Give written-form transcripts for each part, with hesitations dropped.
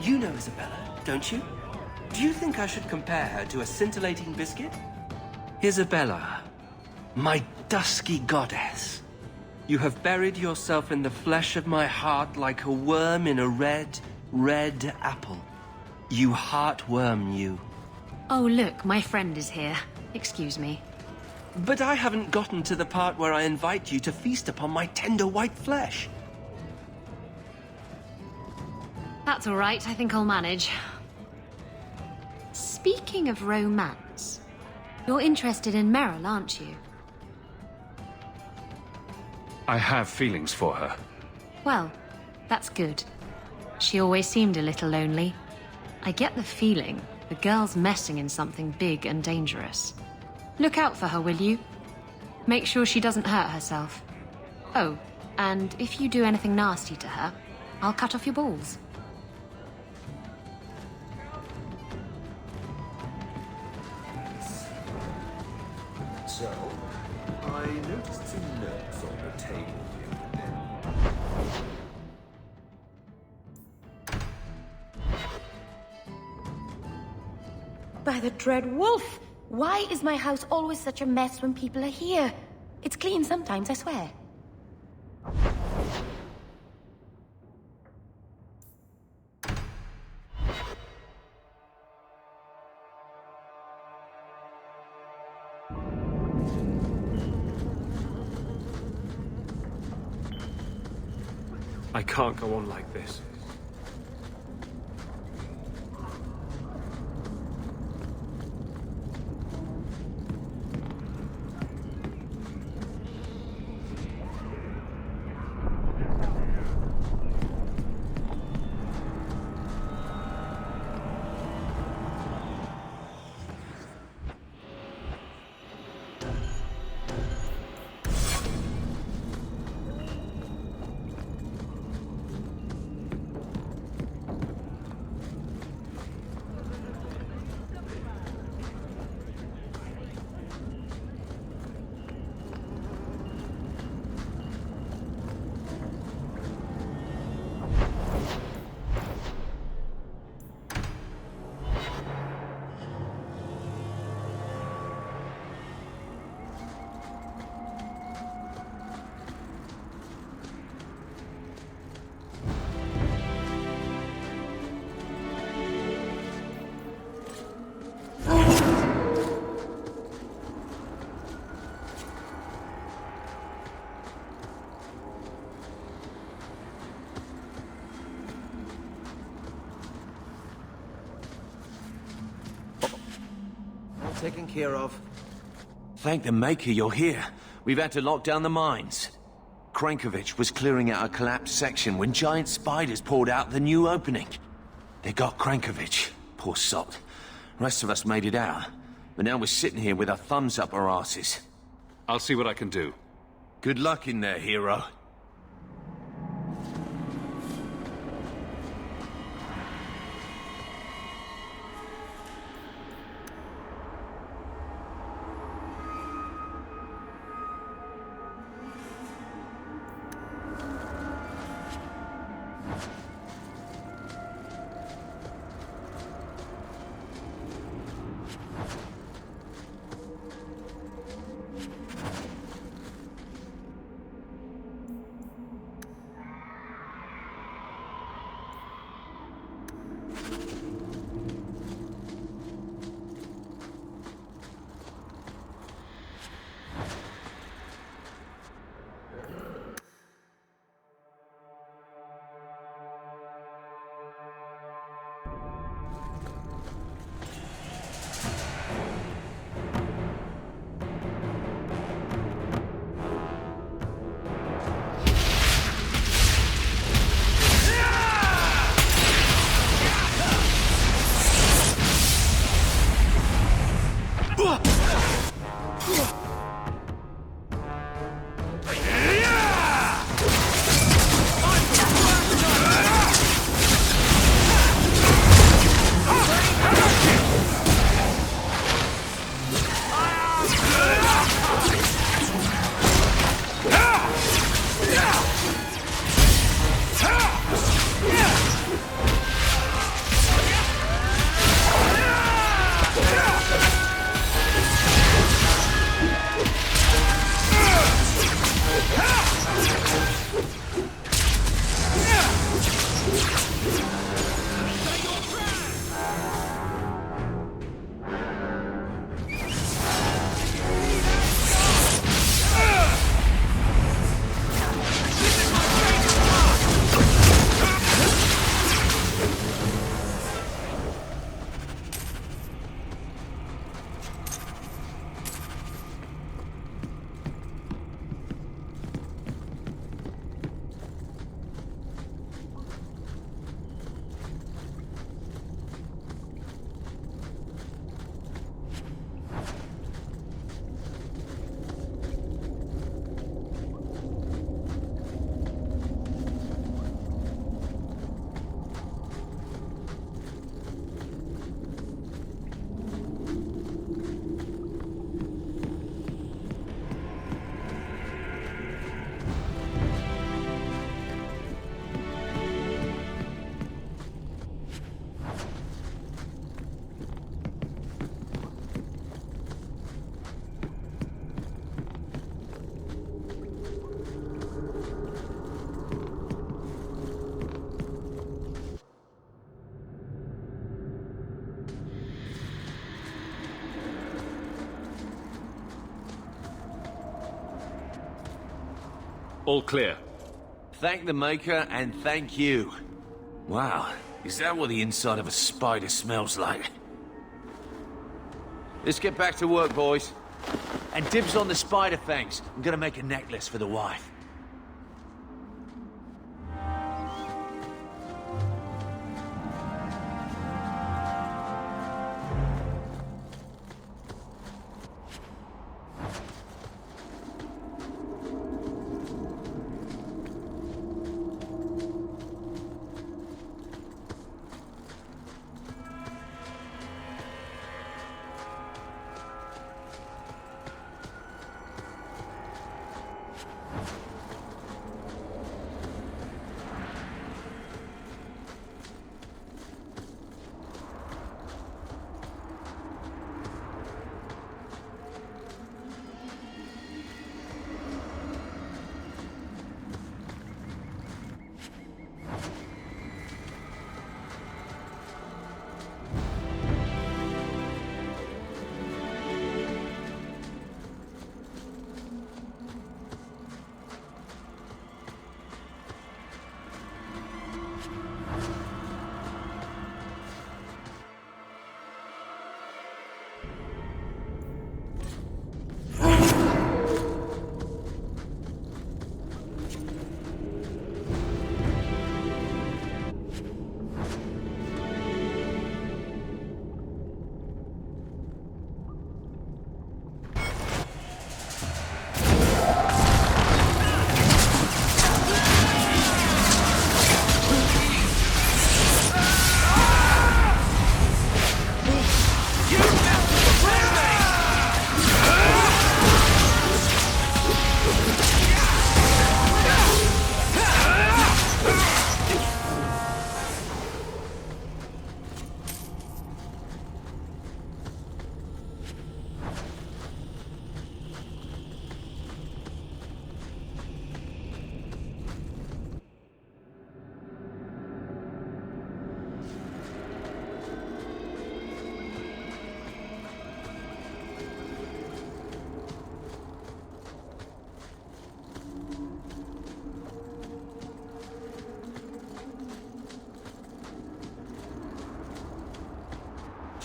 You know Isabella, don't you? Do you think I should compare her to a scintillating biscuit? Isabella, my dusky goddess. You have buried yourself in the flesh of my heart like a worm in a red, red apple. You heartworm, you. Oh, look, my friend is here. Excuse me. But I haven't gotten to the part where I invite you to feast upon my tender white flesh. That's all right, I think I'll manage. Speaking of romance, you're interested in Meryl, aren't you? I have feelings for her. Well, that's good. She always seemed a little lonely. I get the feeling the girl's messing in something big and dangerous. Look out for her, will you? Make sure she doesn't hurt herself. Oh, and if you do anything nasty to her, I'll cut off your balls. So, I noticed some notes on the table here. By the dread wolf! Why is my house always such a mess when people are here? It's clean sometimes, I swear. I can't go on like this. Taken care of. Thank the Maker you're here. We've had to lock down the mines. Krankovich was clearing out a collapsed section when giant spiders poured out the new opening. They got Krankovich. Poor sod. Rest of us made it out. But now we're sitting here with our thumbs up our asses. I'll see what I can do. Good luck in there, hero. All clear. Thank the Maker and thank you. Wow, is that what the inside of a spider smells like? Let's get back to work, boys. And dibs on the spider fangs. I'm gonna make a necklace for the wife.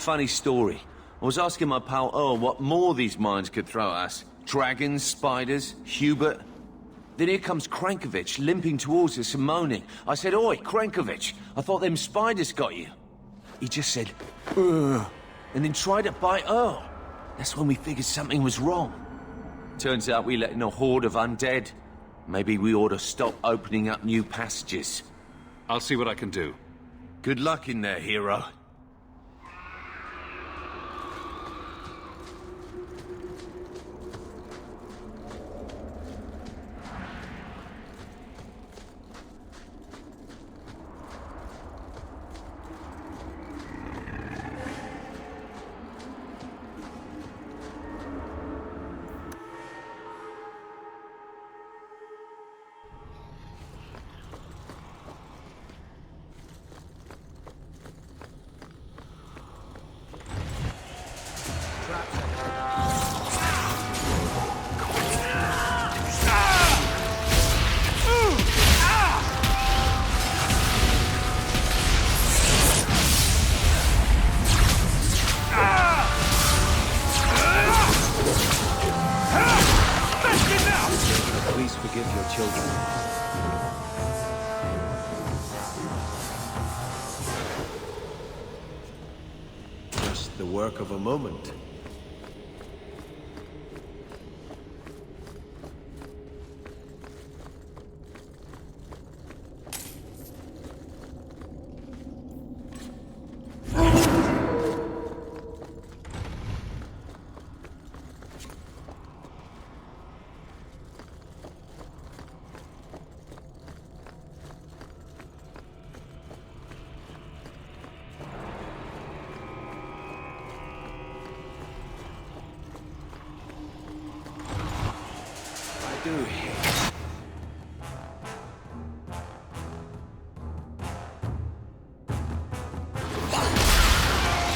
Funny story. I was asking my pal Earl what more these mines could throw at us. Dragons, spiders, Hubert. Then here comes Krankovich limping towards us and moaning. I said, "Oi, Krankovich, I thought them spiders got you." He just said, "Ugh," and then tried to bite Earl. That's when we figured something was wrong. Turns out we let in a horde of undead. Maybe we ought to stop opening up new passages. I'll see what I can do. Good luck in there, hero. Please forgive your children. Just the work of a moment.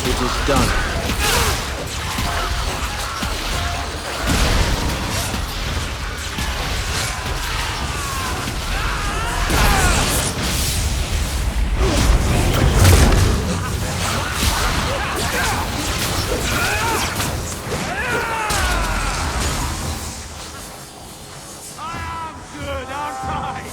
It is done. good, aren't I?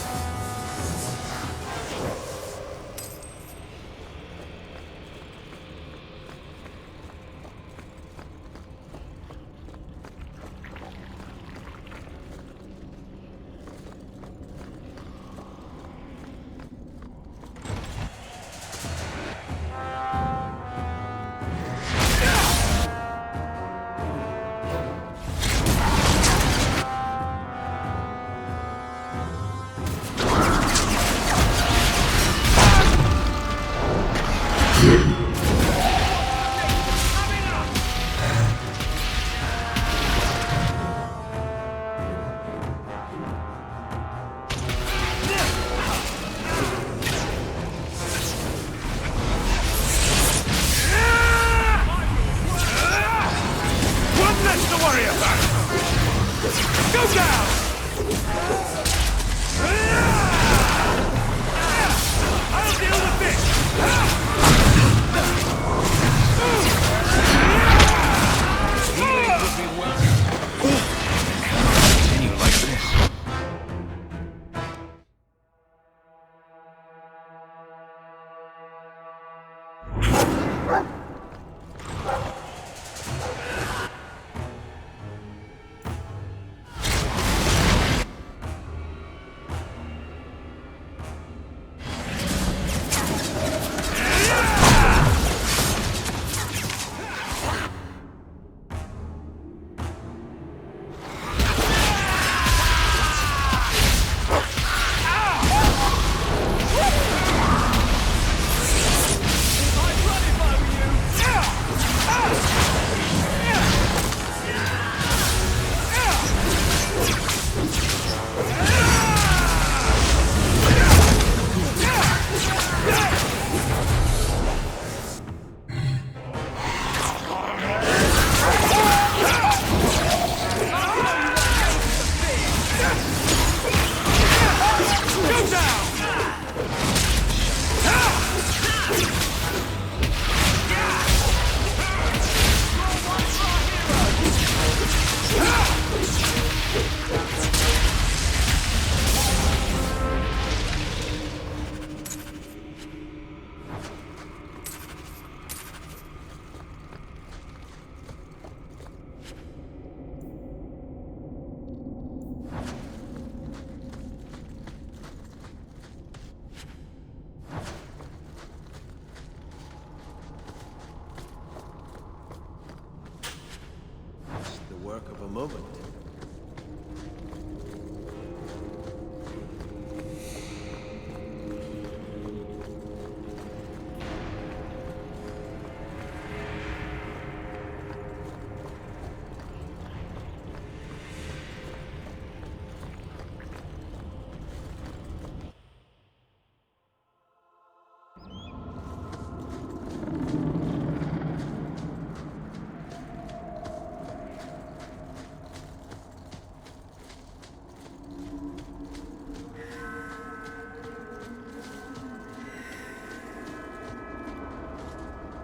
Work of a moment.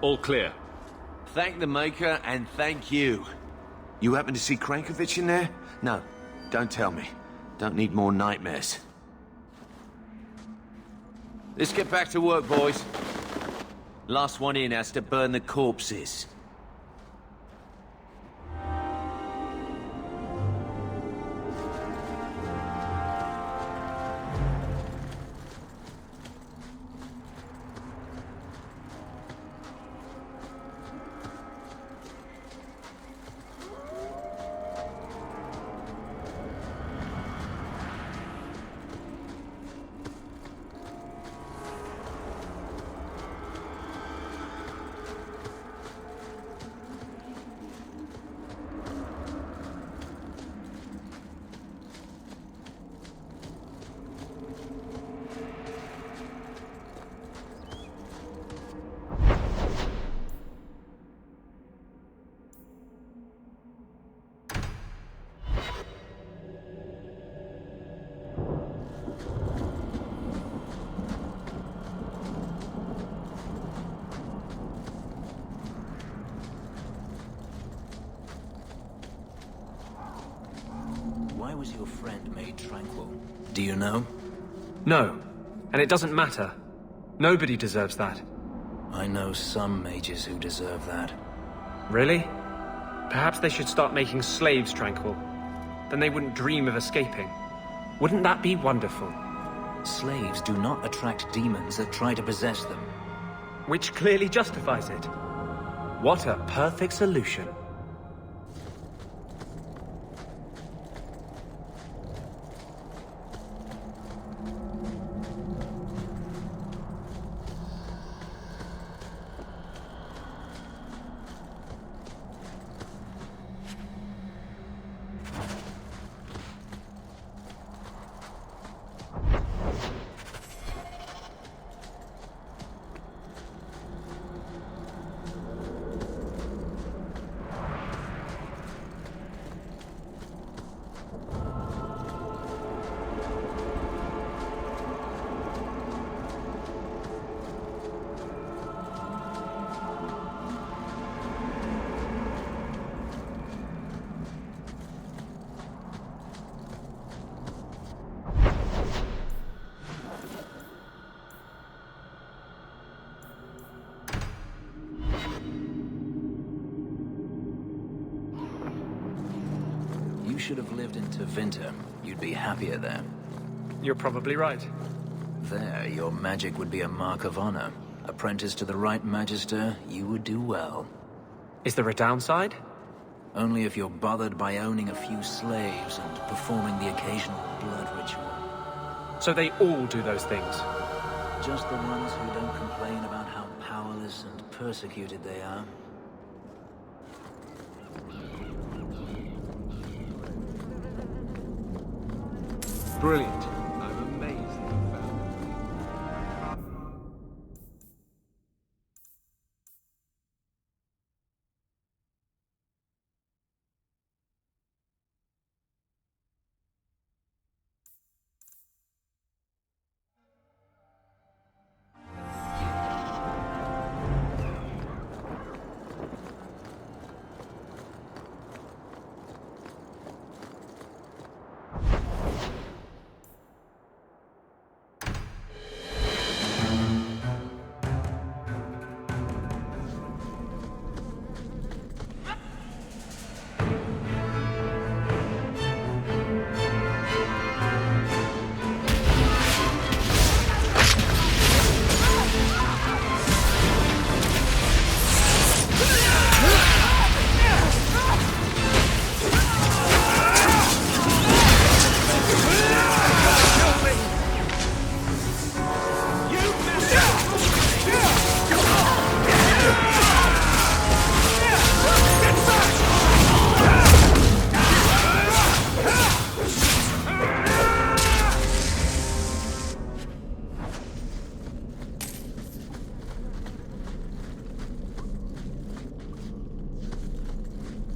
All clear. Thank the Maker, and thank you. You happen to see Krankovich in there? No, don't tell me. Don't need more nightmares. Let's get back to work, boys. Last one in has to burn the corpses. was your friend made tranquil? Do you know? No. And it doesn't matter. Nobody deserves that. I know some mages who deserve that. Really? Perhaps they should start making slaves tranquil. Then they wouldn't dream of escaping. Wouldn't that be wonderful? Slaves do not attract demons that try to possess them. Which clearly justifies it. What a perfect solution. You should have lived in Tevinter. You'd be happier there. You're probably right. There, your magic would be a mark of honor. Apprentice to the right magister, you would do well. Is there a downside? Only if you're bothered by owning a few slaves and performing the occasional blood ritual. So they all do those things. Just the ones who don't complain about how powerless and persecuted they are. Brilliant. I'm amazed that you found it.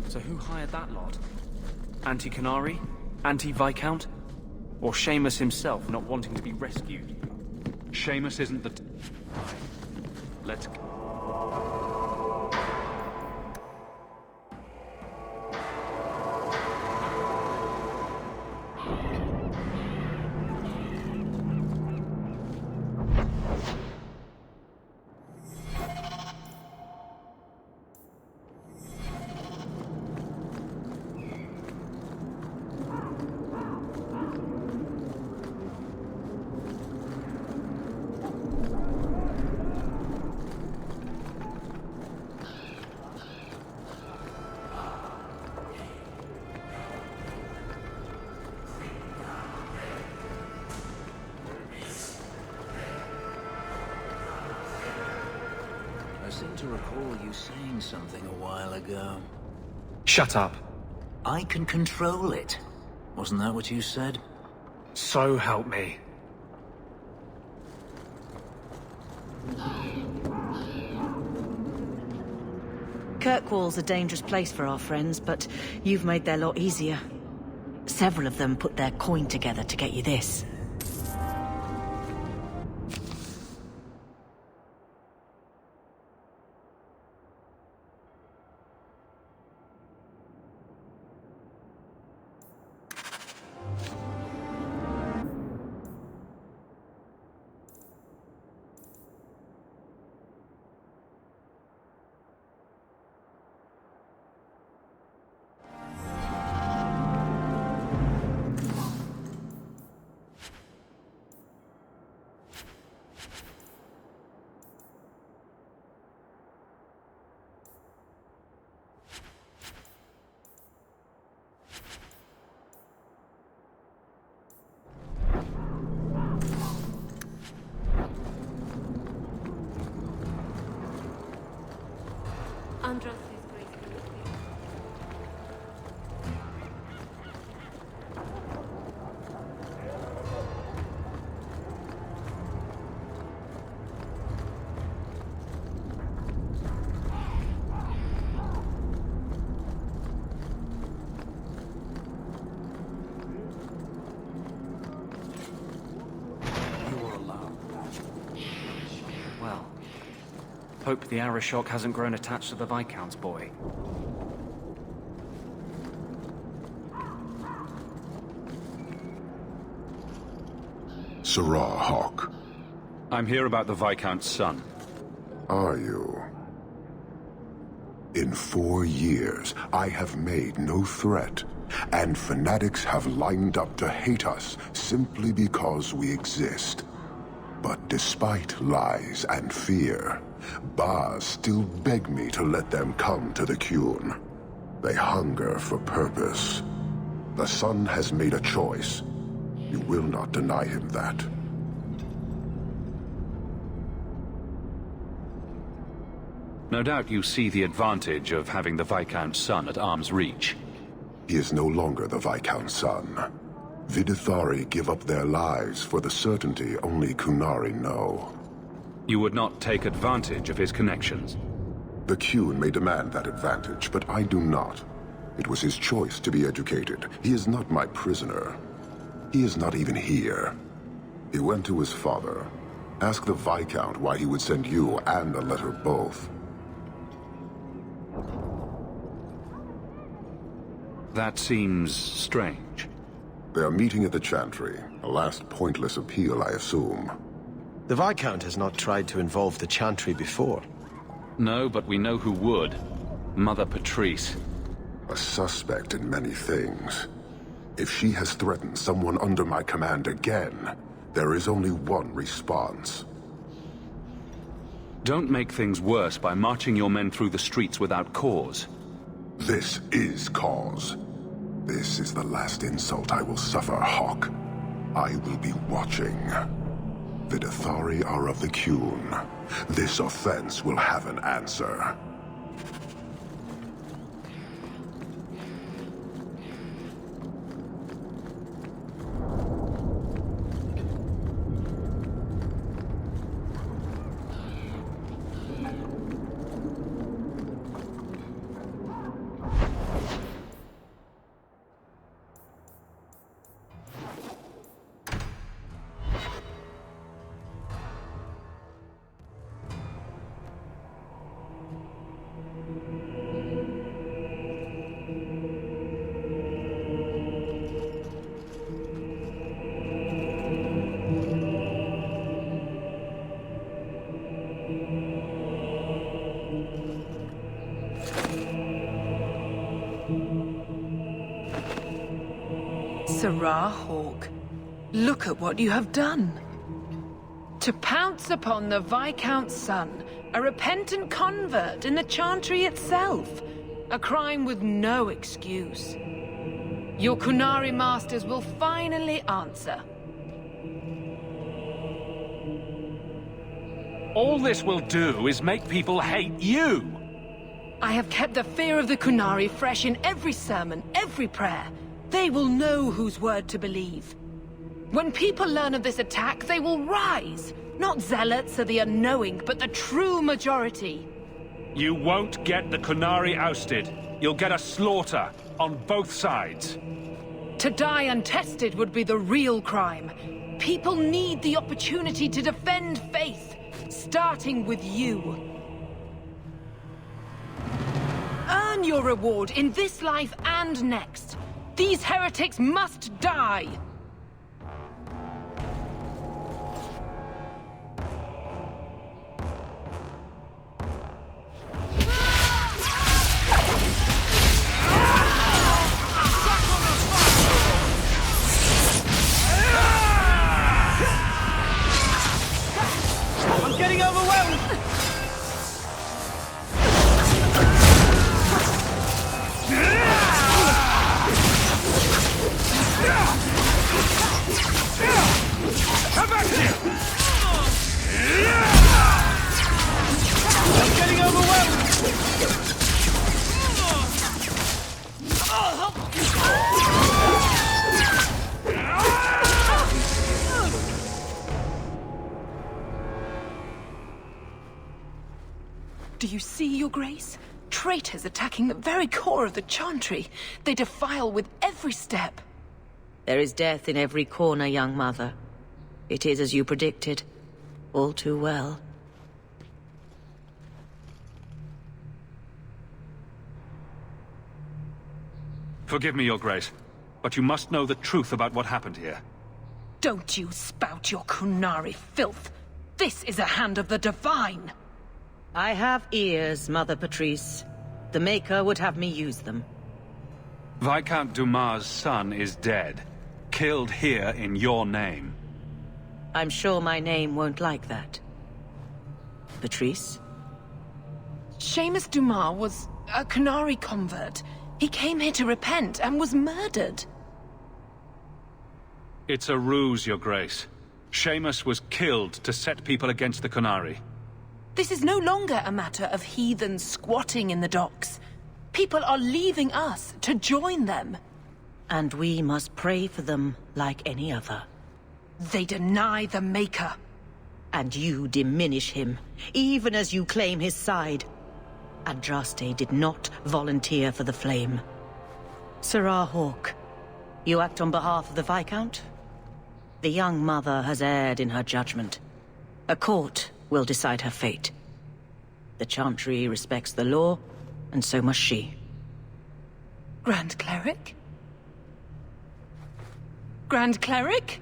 So who hired that lot? Anti-Canary? Anti-Viscount? Or Seamus himself not wanting to be rescued? Seamus isn't the... Let's... I seem to recall you saying something a while ago. Shut up. I can control it. Wasn't that what you said? So help me. Kirkwall's a dangerous place for our friends, but you've made their lot easier. Several of them put their coin together to get you this. hope the Arishok hasn't grown attached to the Viscount's boy. Sirrah Hawk. I'm here about the Viscount's son. Are you? In 4 years, I have made no threat, and fanatics have lined up to hate us simply because we exist. But despite lies and fear, Baz still beg me to let them come to the Qun. They hunger for purpose. The son has made a choice. You will not deny him that. No doubt you see the advantage of having the Viscount's son at arm's reach. He is no longer the Viscount's son. Vidithari give up their lives for the certainty only Qunari know. You would not take advantage of his connections. The Qun may demand that advantage, but I do not. It was his choice to be educated. He is not my prisoner. He is not even here. He went to his father. Ask the Viscount why he would send you and a letter both. That seems strange. They are meeting at the Chantry. A last pointless appeal, I assume. The Viscount has not tried to involve the Chantry before. No, but we know who would. Mother Patrice. A suspect in many things. If she has threatened someone under my command again, there is only one response. Don't make things worse by marching your men through the streets without cause. This is cause. This is the last insult I will suffer, Hawk. I will be watching. Vidithari are of the Qun. This offense will have an answer. Sirrah Hawk, look at what you have done. To pounce upon the Viscount's son, a repentant convert in the Chantry itself, a crime with no excuse. Your Qunari masters will finally answer. All this will do is make people hate you! I have kept the fear of the Qunari fresh in every sermon, every prayer. They will know whose word to believe. When people learn of this attack, they will rise. Not zealots or the unknowing, but the true majority. You won't get the Qunari ousted. You'll get a slaughter on both sides. To die untested would be the real crime. People need the opportunity to defend faith, starting with you. Earn your reward in this life and next. These heretics must die! I'm getting overwhelmed! Come back here! I'm getting overwhelmed! Do you see, Your Grace? Traitors attacking the very core of the Chantry. They defile with every step. There is death in every corner, young mother. It is as you predicted. All too well. Forgive me, Your Grace, but you must know the truth about what happened here. Don't you spout your Kunari filth. This is a hand of the Divine. I have ears, Mother Patrice. The Maker would have me use them. Viscount Dumas' son is dead. Killed here in your name. I'm sure my name won't like that. Patrice? Seamus Dumas was a Kunari convert. He came here to repent and was murdered. It's a ruse, Your Grace. Seamus was killed to set people against the Kunari. This is no longer a matter of heathens squatting in the docks. People are leaving us to join them. And we must pray for them like any other. They deny the Maker. And you diminish him, even as you claim his side. Andraste did not volunteer for the Flame. Serah Hawke, you act on behalf of the Viscount? The young mother has erred in her judgment. A court will decide her fate. The Chantry respects the law, and so must she. Grand Cleric? Grand Cleric?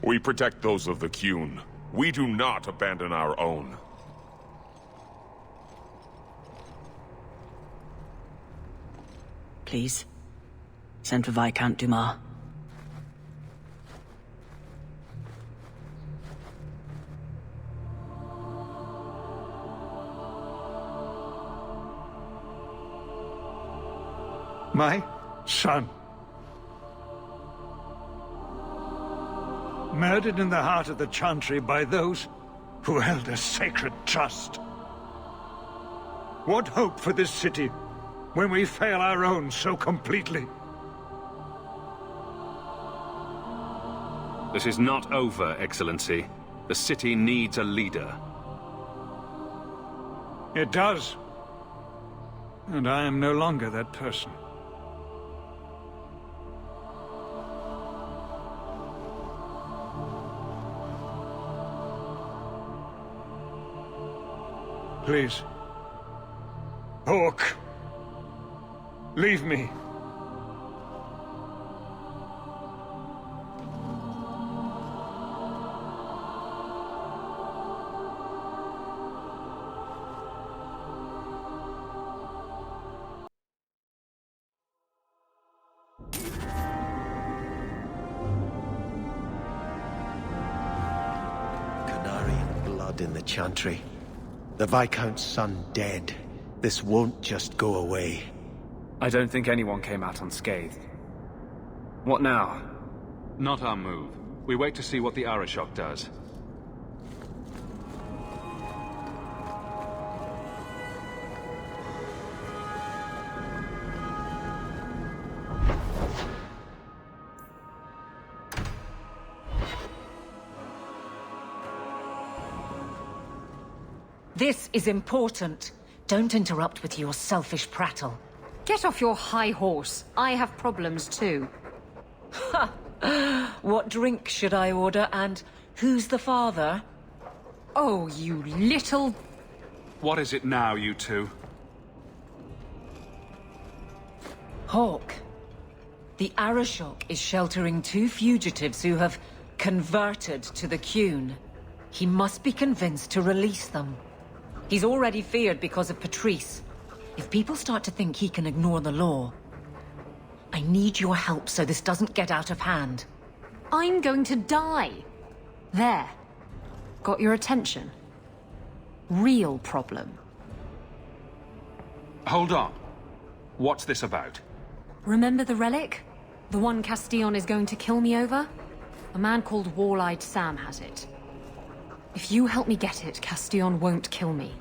We protect those of the Qun. We do not abandon our own. Please, send for Viscount Dumas. My son. Murdered in the heart of the Chantry by those who held a sacred trust. What hope for this city when we fail our own so completely? This is not over, Excellency. The city needs a leader. It does. And I am no longer that person. Please. Hawke. Leave me. Kunari blood in the Chantry. The Viscount's son dead. This won't just go away. I don't think anyone came out unscathed. What now? Not our move. We wait to see what the Arishok does. This is important. Don't interrupt with your selfish prattle. Get off your high horse. I have problems too. Ha! What drink should I order, and who's the father? Oh, you little... What is it now, you two? Hawke. The Arishok is sheltering 2 fugitives who have converted to the Qun. He must be convinced to release them. He's already feared because of Patrice. If people start to think he can ignore the law, I need your help so this doesn't get out of hand. I'm going to die. There. Got your attention? Real problem. Hold on. What's this about? Remember the relic? The one Castillon is going to kill me over? A man called Wall-Eyed Sam has it. If you help me get it, Castillon won't kill me.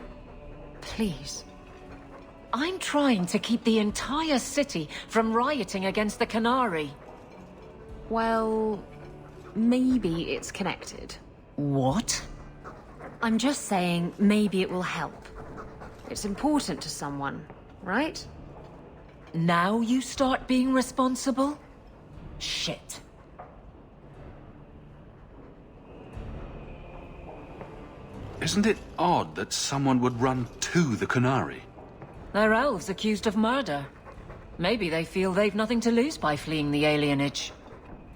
Please. I'm trying to keep the entire city from rioting against the Qunari. Well, maybe it's connected. What? I'm just saying, maybe it will help. It's important to someone, right? Now you start being responsible? Shit. Isn't it odd that someone would run to the Qunari? They're elves accused of murder. Maybe they feel they've nothing to lose by fleeing the alienage.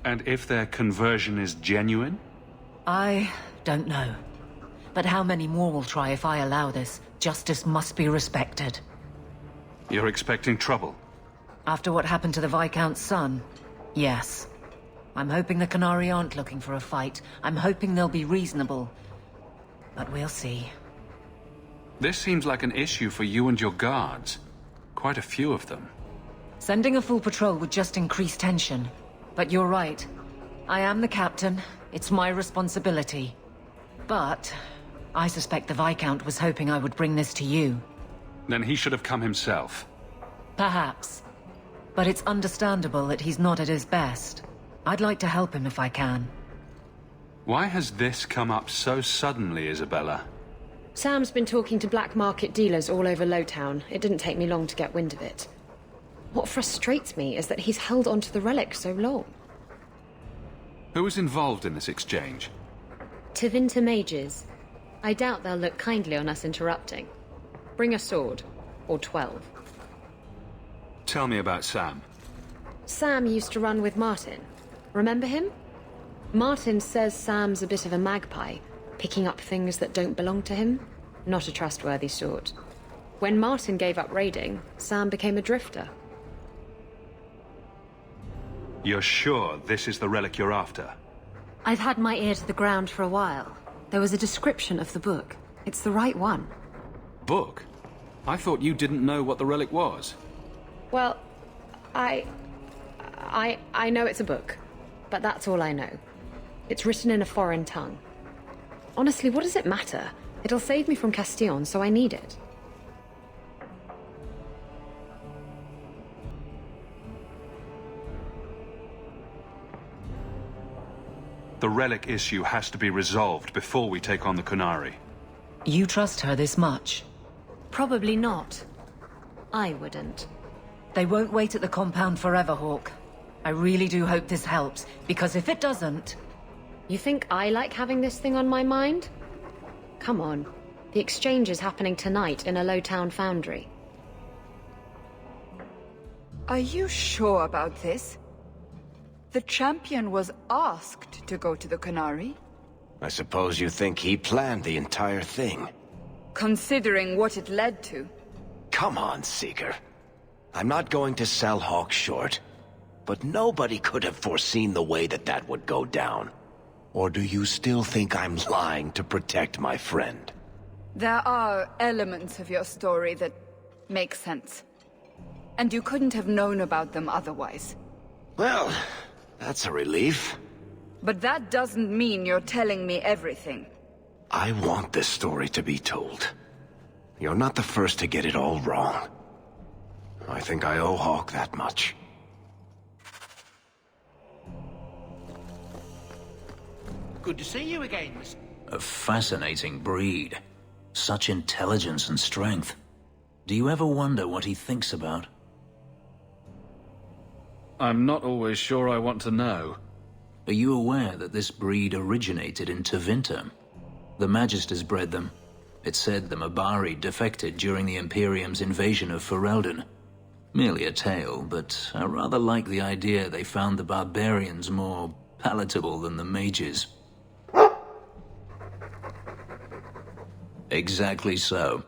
And if their conversion is genuine? I don't know. But how many more will try if I allow this? Justice must be respected. You're expecting trouble? After what happened to the Viscount's son, yes. I'm hoping the Qunari aren't looking for a fight. I'm hoping they'll be reasonable. But we'll see. This seems like an issue for you and your guards. Quite a few of them. Sending a full patrol would just increase tension. But you're right. I am the captain. It's my responsibility. But I suspect the Viscount was hoping I would bring this to you. Then he should have come himself. Perhaps. But it's understandable that he's not at his best. I'd like to help him if I can. Why has this come up so suddenly, Isabella? Sam's been talking to black market dealers all over Lowtown. It didn't take me long to get wind of it. What frustrates me is that he's held onto the relic so long. Who was involved in this exchange? Tevinter mages. I doubt they'll look kindly on us interrupting. Bring a sword. Or 12. Tell me about Sam. Sam used to run with Martin. Remember him? Martin says Sam's a bit of a magpie, picking up things that don't belong to him. Not a trustworthy sort. When Martin gave up raiding, Sam became a drifter. You're sure this is the relic you're after? I've had my ear to the ground for a while. There was a description of the book. It's the right one. Book? I thought you didn't know what the relic was. Well, I know it's a book, but that's all I know. It's written in a foreign tongue. Honestly, what does it matter? It'll save me from Castillon, so I need it. The relic issue has to be resolved before we take on the Qunari. You trust her this much? Probably not. I wouldn't. They won't wait at the compound forever, Hawke. I really do hope this helps, because if it doesn't... You think I like having this thing on my mind? Come on. The exchange is happening tonight in a Lowtown foundry. Are you sure about this? The champion was asked to go to the Qunari. I suppose you think he planned the entire thing. Considering what it led to. Come on, Seeker. I'm not going to sell Hawke short. But nobody could have foreseen the way that would go down. Or do you still think I'm lying to protect my friend? There are elements of your story that make sense. And you couldn't have known about them otherwise. Well, that's a relief. But that doesn't mean you're telling me everything. I want this story to be told. You're not the first to get it all wrong. I think I owe Hawke that much. Good to see you again, Mr. A fascinating breed. Such intelligence and strength. Do you ever wonder what he thinks about? I'm not always sure I want to know. Are you aware that this breed originated in Tevinter? The Magisters bred them. It's said the Mabari defected during the Imperium's invasion of Ferelden. Merely a tale, but I rather like the idea they found the barbarians more palatable than the mages. Exactly so.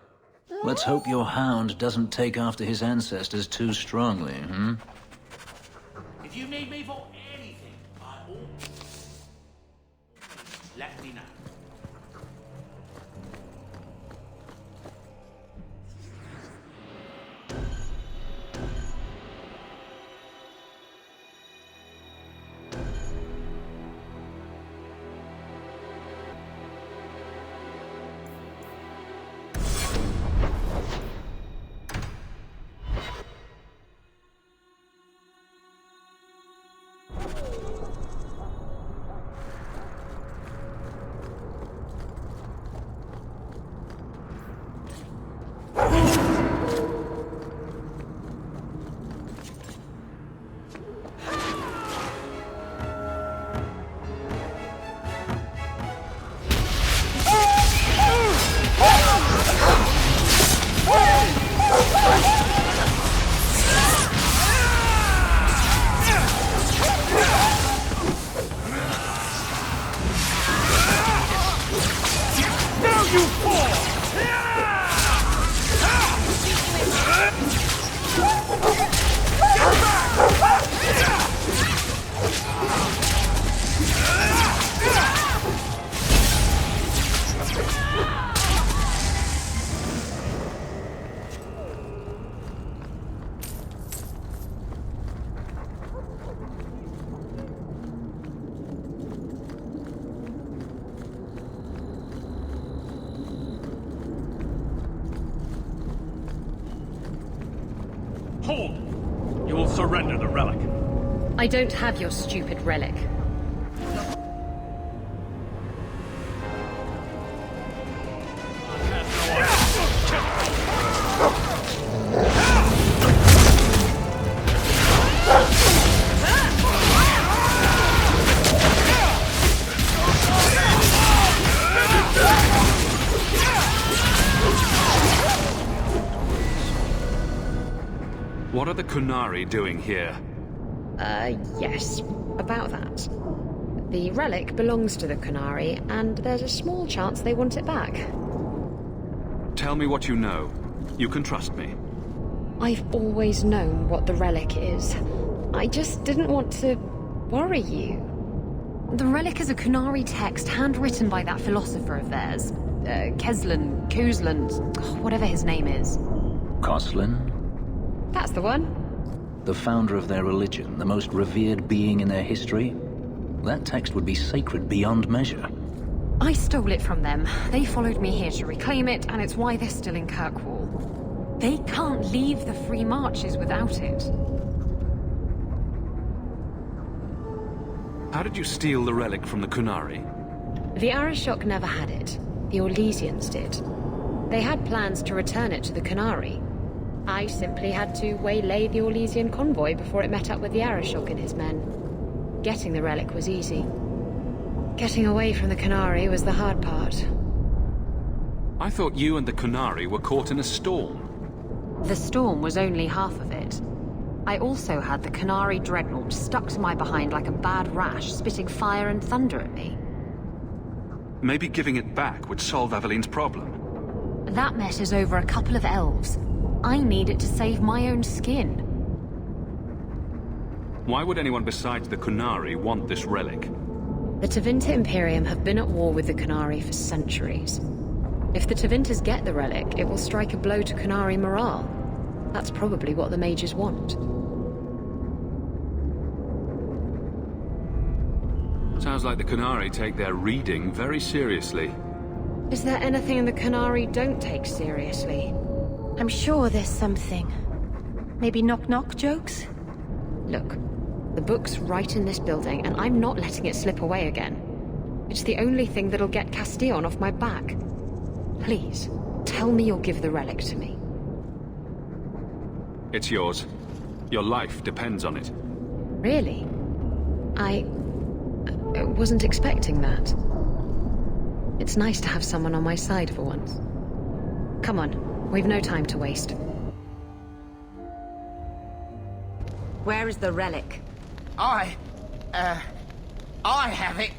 Let's hope your hound doesn't take after his ancestors too strongly, hmm? If you need me for anything, I will. Let me know. you fall! Hold! You will surrender the relic. I don't have your stupid relic. What are the Qunari doing here? Yes. About that. The relic belongs to the Qunari, and there's a small chance they want it back. Tell me what you know. You can trust me. I've always known what the relic is. I just didn't want to worry you. The relic is a Qunari text handwritten by that philosopher of theirs. Kuzlan, whatever his name is. Koslin? That's the one. The founder of their religion, the most revered being in their history? That text would be sacred beyond measure. I stole it from them. They followed me here to reclaim it, and it's why they're still in Kirkwall. They can't leave the Free Marches without it. How did you steal the relic from the Qunari? The Arishok never had it. The Orlesians did. They had plans to return it to the Qunari. I simply had to waylay the Orlesian convoy before it met up with the Arishok and his men. Getting the relic was easy. Getting away from the Qunari was the hard part. I thought you and the Qunari were caught in a storm. The storm was only half of it. I also had the Qunari dreadnought stuck to my behind like a bad rash, spitting fire and thunder at me. Maybe giving it back would solve Aveline's problem. That mess is over a couple of elves. I need it to save my own skin. Why would anyone besides the Qunari want this relic? The Tevinter Imperium have been at war with the Qunari for centuries. If the Tevinters get the relic, it will strike a blow to Qunari morale. That's probably what the mages want. Sounds like the Qunari take their reading very seriously. Is there anything the Qunari don't take seriously? I'm sure there's something. Maybe knock-knock jokes? Look, the book's right in this building, and I'm not letting it slip away again. It's the only thing that'll get Castillon off my back. Please, tell me you'll give the relic to me. It's yours. Your life depends on it. Really? I wasn't expecting that. It's nice to have someone on my side for once. Come on, we've no time to waste. Where is the relic? I have it.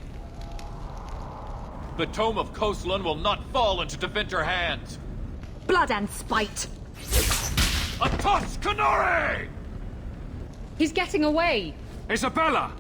The Tome of Koslun will not fall into Tevinter hands. Blood and spite! A toss, Qunari! He's getting away! Isabella!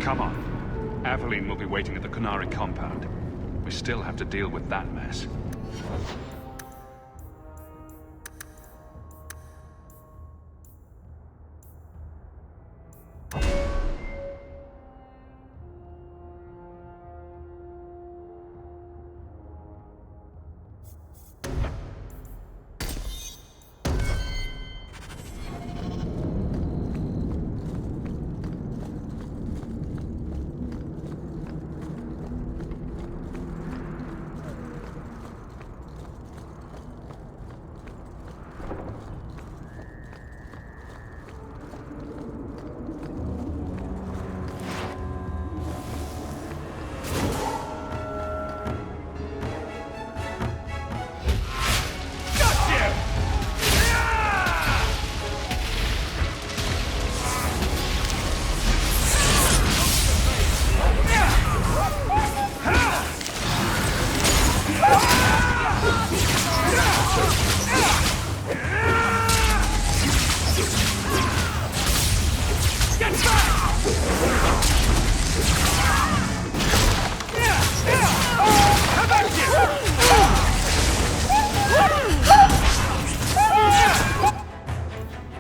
Come on. Aveline will be waiting at the Qunari compound. We still have to deal with that mess.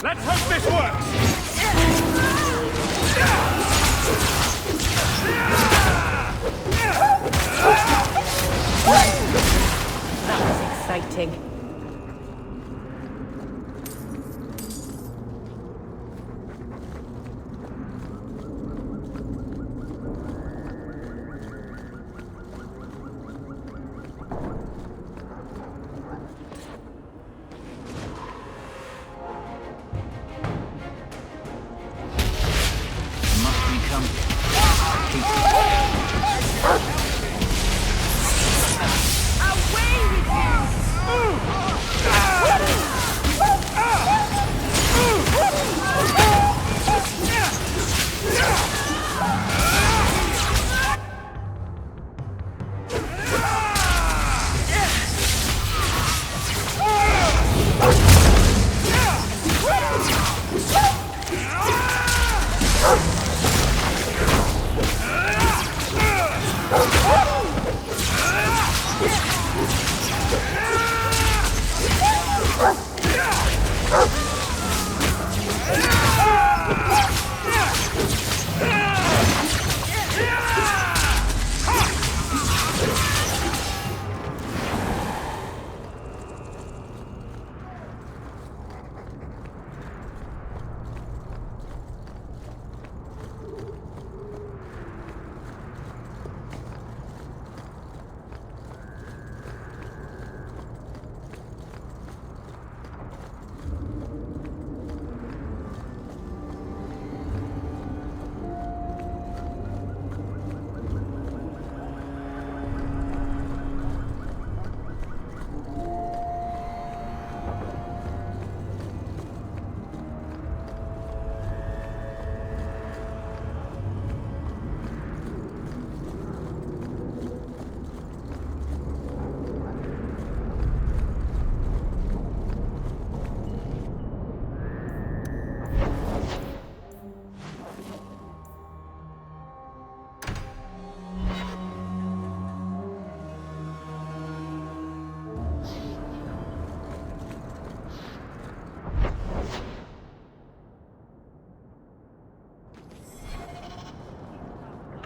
Let's hope this works! That was exciting.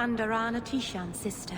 Andarana Tishan's sister.